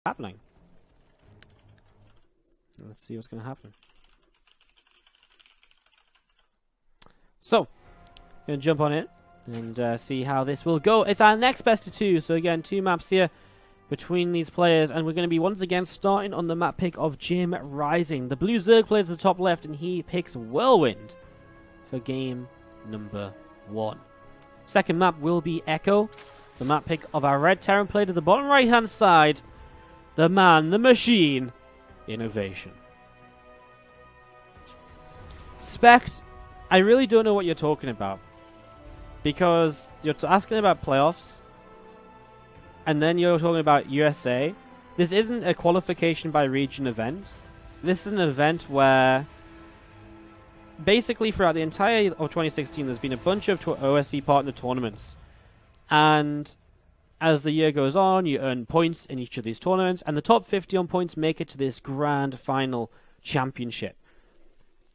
happening. Let's see what's going to happen. So, going to jump on it and see how this will go. It's our next best of two. So again, 2 maps here between these players, and we're going to be once again starting on the map pick of JimRising. The blue Zerg player to the top left, and he picks Whirlwind for game number 1. Second map will be Echo, the map pick of our red Terran player to the bottom right hand side. The man, the machine, INnoVation. Spect, I really don't know what you're talking about, because you're asking about playoffs, and then you're talking about USA. This isn't a qualification by region event. This is an event where basically throughout the entire of 2016 there's been a bunch of OSC partner tournaments, and as the year goes on you earn points in each of these tournaments, and the top 50 on points make it to this grand final championship.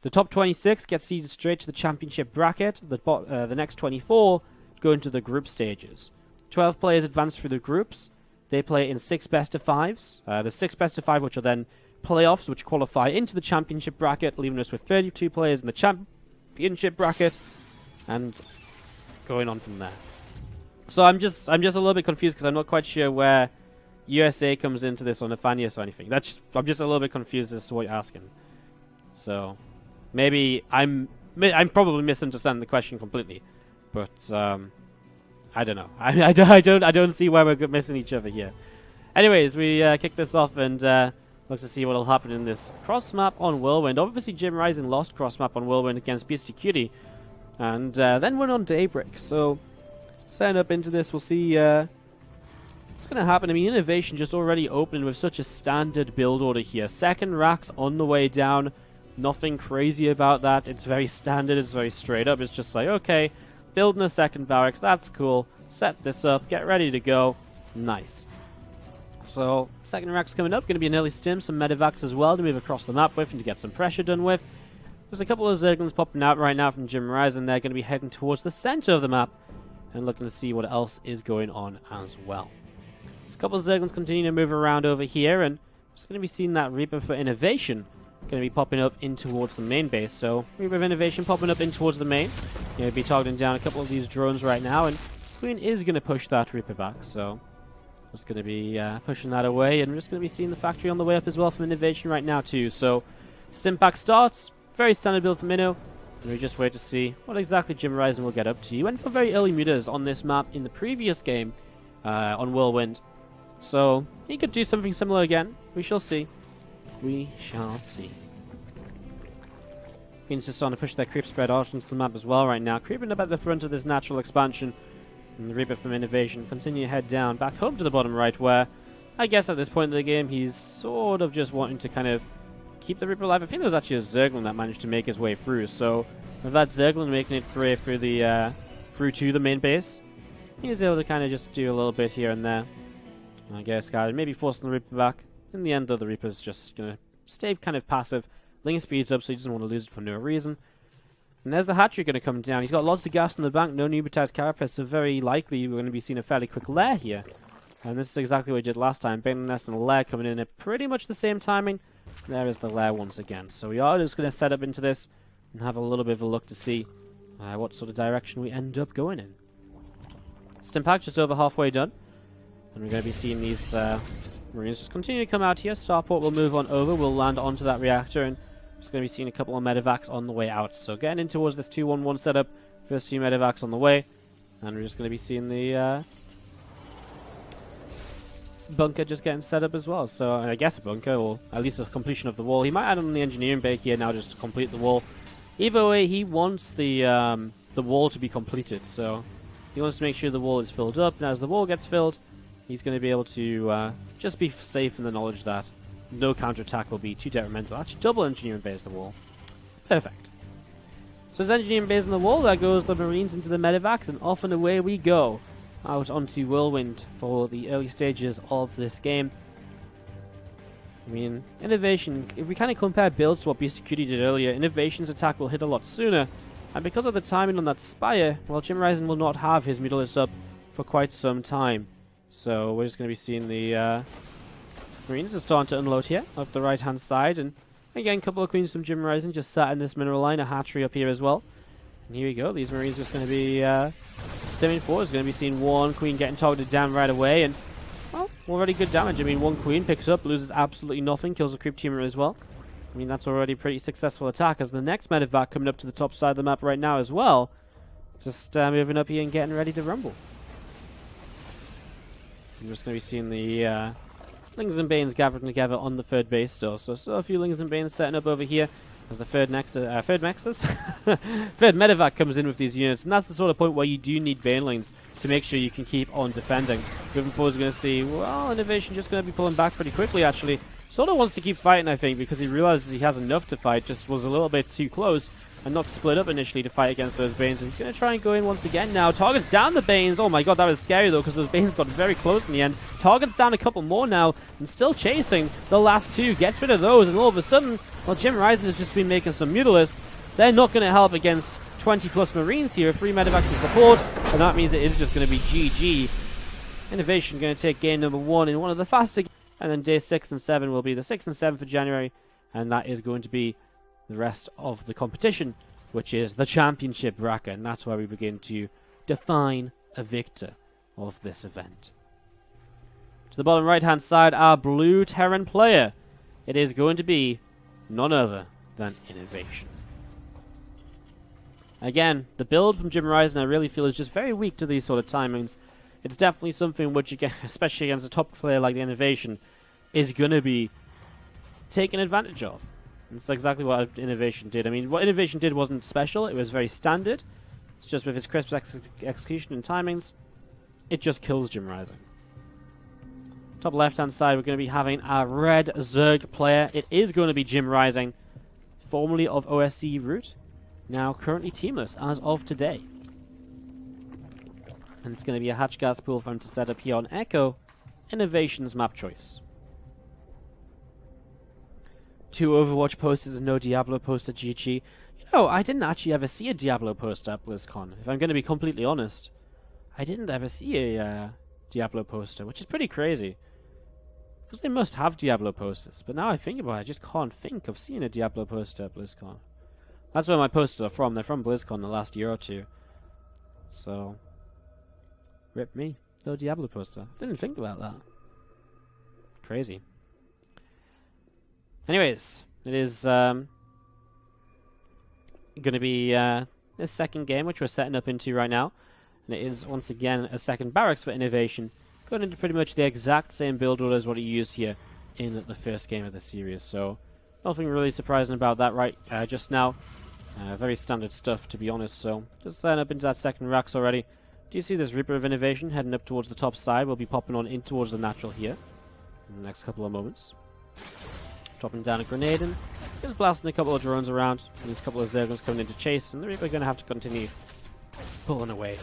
The top 26 get seeded straight to the championship bracket. The next 24 go into the group stages. 12 players advance through the groups. They play in 6 best-of-5s. The 6 best-of-5 which are then playoffs, which qualify into the championship bracket, leaving us with 32 players in the championship bracket, and going on from there. So I'm just a little bit confused, because I'm not quite sure where USA comes into this on Nathanias or anything. I'm just a little bit confused as to what you're asking. So maybe I'm probably misunderstanding the question completely, but I don't know. I don't see where we're missing each other here. Anyways, we kick this off and look to see what will happen in this cross map on Whirlwind. Obviously, JimRising lost cross map on Whirlwind against BO2, and then went on Daybreak. So setting up into this, we'll see what's going to happen. I mean, INnoVation just already opening with such a standard build order here. Second racks on the way down. Nothing crazy about that. It's very standard. It's very straight up. It's just like, okay, building a second barracks. That's cool. Set this up. Get ready to go. Nice. So, second rack's coming up. Going to be an early stim. Some medevacs as well to move across the map with and to get some pressure done with. There's a couple of Zerglings popping out right now from JimRising. They're going to be heading towards the center of the map and looking to see what else is going on as well. There's a couple of Zerglings continue to move around over here, and just going to be seeing that Reaper for INnoVation going to be popping up in towards the main base. So Reaper of INnoVation popping up in towards the main. Going to be targeting down a couple of these drones right now, and Queen is going to push that Reaper back. So just going to be pushing that away, and we're just going to be seeing the factory on the way up as well from INnoVation right now too. So stim pack starts. Very standard build for Minnow. And we just wait to see what exactly JimRising will get up to. You went for very early mutas on this map in the previous game on Whirlwind. So he could do something similar again. We shall see. We shall see. Queen's just starting to push their creep spread out into the map as well right now. Creeping up at the front of this natural expansion. And the Reaper from INnoVation continue to head down back home to the bottom right, where I guess at this point in the game he's sort of just wanting to kind of keep the Reaper alive. I think there was actually a Zergling that managed to make his way through. So with that Zergling making it through to the main base, he was able to kind of just do a little bit here and there. I guess maybe forcing the Reaper back. In the end, though, the Reaper's just going to stay kind of passive. Ling speeds up, so he doesn't want to lose it for no reason. And there's the hatchery going to come down. He's got lots of gas in the bank, no nubitized carapace, so very likely we're going to be seeing a fairly quick lair here. And this is exactly what we did last time. Bailing nest and a lair coming in at pretty much the same timing. There is the lair once again. So we are just going to set up into this and have a little bit of a look to see what sort of direction we end up going in. Stimpack just over halfway done. And we're going to be seeing these Marines just continue to come out here. Starport will move on over. We'll land onto that reactor, and just going to be seeing a couple of medevacs on the way out. So getting in towards this 2-1-1 setup. First 2 medevacs on the way. And we're just going to be seeing the bunker just getting set up as well. So I guess a bunker, or at least a completion of the wall. He might add on the engineering bay here now just to complete the wall. Either way, he wants the wall to be completed. So he wants to make sure the wall is filled up. And as the wall gets filled, he's going to be able to just be safe in the knowledge that no counterattack will be too detrimental. Actually, double engineering base the wall. Perfect. So as engineering base in the wall, there goes the Marines into the medevacs, and off and away we go. Out onto Whirlwind for the early stages of this game. I mean, INnoVation, if we kind of compare builds to what BO2 did earlier, INnoVation's attack will hit a lot sooner. And because of the timing on that Spire, well, JimRising will not have his Mutalisk up for quite some time. So we're just going to be seeing the Marines are starting to unload here up the right hand side, and again, a couple of queens from JimRising just sat in this mineral line, a hatchery up here as well. And here we go, these Marines are just going to be stimming forward. It's going to be seeing one queen getting targeted down right away, and well, already good damage. I mean, one queen picks up, loses absolutely nothing, kills a creep teamer as well. I mean, that's already a pretty successful attack, as the next medevac coming up to the top side of the map right now as well. Just moving up here and getting ready to rumble. I'm just going to be seeing the Lings and Banes gathering together on the third base still. So still a few Lings and Banes setting up over here as the third Nexus, third medevac comes in with these units. And that's the sort of point where you do need Banelings to make sure you can keep on defending. Moving forward, we're going to see, well, INnoVation just going to be pulling back pretty quickly, actually. Sort of wants to keep fighting, I think, because he realizes he has enough to fight, just was a little bit too close and not split up initially to fight against those Banes. And he's going to try and go in once again now. Targets down the Banes. Oh my god, that was scary though, because those Banes got very close in the end. Targets down a couple more now, and still chasing the last two. Gets rid of those, and all of a sudden, well, JimRising has just been making some Mutalisks. They're not going to help against 20 plus Marines here. 3 medevacs to support, and that means it is just going to be GG. INnoVation going to take game number 1 in one of the faster games. And then day 6 and 7 will be the 6th and 7th of January, and that is going to be the rest of the competition, which is the championship bracket, and that's where we begin to define a victor of this event. To the bottom right hand side, our blue Terran player. It is going to be none other than INnoVation. Again, the build from JimRising I really feel is just very weak to these sort of timings. It's definitely something which, again, especially against a top player like the INnoVation, is going to be taken advantage of. It's exactly what INnoVation did. I mean, what INnoVation did wasn't special. It was very standard. It's just with its crisp execution and timings, it just kills JimRising. Top left-hand side, we're going to be having our red Zerg player. It is going to be JimRising, formerly of OSC Root, now currently teamless as of today. And it's going to be a hatch gas pool for him to set up here on Echo, INnoVation's map choice. 2 Overwatch posters and no Diablo poster, GG. You know, I didn't actually ever see a Diablo poster at BlizzCon. If I'm going to be completely honest, I didn't ever see a Diablo poster, which is pretty crazy. Because they must have Diablo posters. But now I think about it, I just can't think of seeing a Diablo poster at BlizzCon. That's where my posters are from. They're from BlizzCon the last year or two. So, rip me. No Diablo poster. Didn't think about that. Crazy. Anyways, it is going to be this second game, which we're setting up into right now. And it is, once again, a second barracks for INnoVation, going into pretty much the exact same build order as what he used here in the first game of the series. So, nothing really surprising about that right just now. Very standard stuff, to be honest. So, just setting up into that second racks already. Do you see this Reaper of INnoVation heading up towards the top side? We'll be popping on in towards the natural here in the next couple of moments. Dropping down a grenade and just blasting a couple of drones around. And there's a couple of Zerglings coming in to chase, and the Reaper going to have to continue pulling away.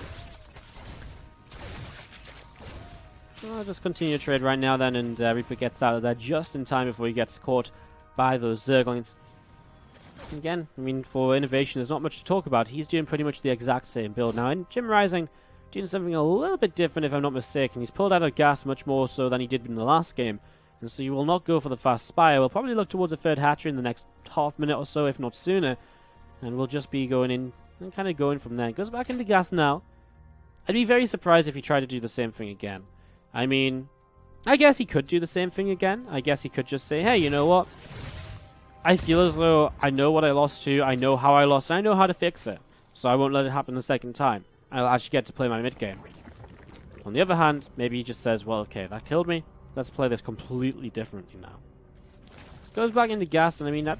So I'll just continue to trade right now then, and Reaper gets out of there just in time before he gets caught by those Zerglings. Again, I mean, for INnoVation, there's not much to talk about. He's doing pretty much the exact same build. Now, in JimRising, doing something a little bit different, if I'm not mistaken. He's pulled out of gas much more so than he did in the last game. And so you will not go for the fast spire. We'll probably look towards a third hatchery in the next half minute or so, if not sooner. And we'll just be going in and kind of going from there. Goes back into gas now. I'd be very surprised if he tried to do the same thing again. I mean, I guess he could do the same thing again. I guess he could just say, hey, you know what? I feel as though I know what I lost to, I know how I lost, and I know how to fix it. So I won't let it happen the second time. I'll actually get to play my mid-game. On the other hand, maybe he just says, well, okay, that killed me. Let's play this completely differently now. Just goes back into gas, and I mean, at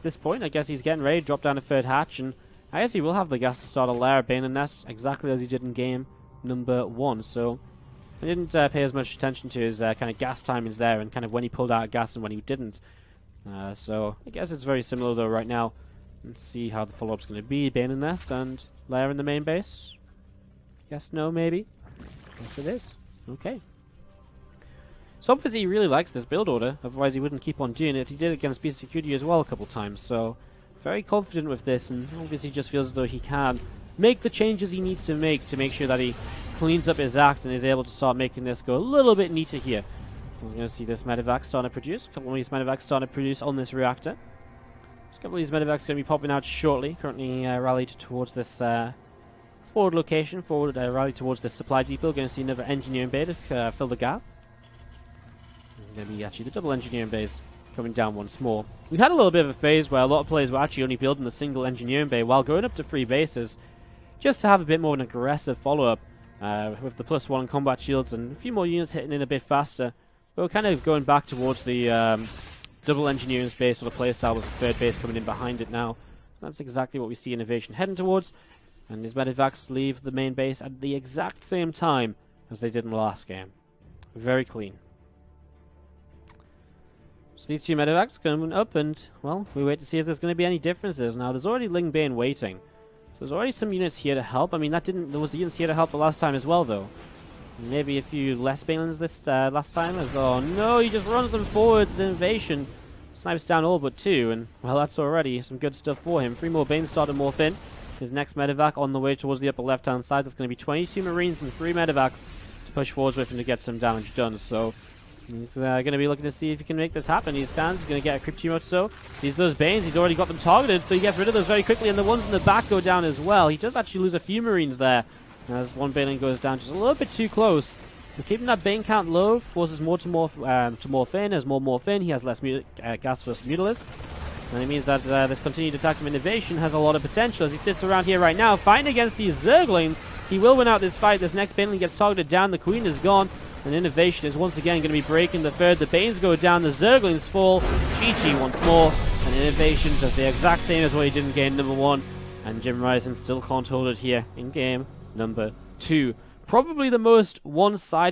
this point, I guess he's getting ready to drop down a third hatch, and I guess he will have the gas to start a lair, Bane and Nest, exactly as he did in game number 1. So I didn't pay as much attention to his kind of gas timings there, and kind of when he pulled out gas and when he didn't. So I guess it's very similar though right now. Let's see how the follow-up's going to be. Bane and Nest and lair in the main base. Yes, no, maybe. Yes, it is. Okay. So obviously he really likes this build order, otherwise he wouldn't keep on doing it. He did it against BCQD as well a couple times, so very confident with this, and obviously just feels as though he can make the changes he needs to make sure that he cleans up his act and is able to start making this go a little bit neater here. We're going to see this medevac starting to produce. A couple of these medevacs starting to produce on this reactor. A couple of these medevacs going to be popping out shortly. Currently rallied towards this forward location. Rallied towards this supply depot. Going to see another engineering bay to fill the gap. Going to be actually the double engineering bays coming down once more. We had a little bit of a phase where a lot of players were actually only building the single engineering bay while going up to 3 bases, just to have a bit more of an aggressive follow-up with the +1 combat shields and a few more units hitting in a bit faster. But we're kind of going back towards the double engineering base sort of playstyle with the 3rd base coming in behind it now. So that's exactly what we see INnoVation heading towards. And his medevacs leave the main base at the exact same time as they did in the last game. Very clean. So these 2 medevacs coming up, and, well, we wait to see if there's going to be any differences. Now, there's already Ling Bane waiting. So there's already some units here to help. I mean, there was the units here to help the last time as well, though. Maybe a few less Banelins this last time, as, oh no, he just runs them forwards to INnoVation. Snipes down all but 2, and, well, that's already some good stuff for him. 3 more Banes start to morph in. His next medevac on the way towards the upper left-hand side. That's going to be 22 Marines and 3 medevacs to push forwards with him to get some damage done. So he's going to be looking to see if he can make this happen. He stands, he's going to get a Crypt Team or so. Sees those Banes, he's already got them targeted, so he gets rid of those very quickly, and the ones in the back go down as well. He does actually lose a few Marines there, as one Baneling goes down just a little bit too close. But keeping that Bane count low forces more to morph in. As more morph in, he has less gas for Mutalisks. And it means that this continued attack from INnoVation has a lot of potential as he sits around here right now, fighting against these Zerglings. He will win out this fight. This next Baneling gets targeted down. The Queen is gone. And INnoVation is once again going to be breaking the 3rd. The Banes go down. The Zerglings fall. GG once more. And INnoVation does the exact same as what he did in game number 1. And JimRising still can't hold it here in game number 2. Probably the most one-sided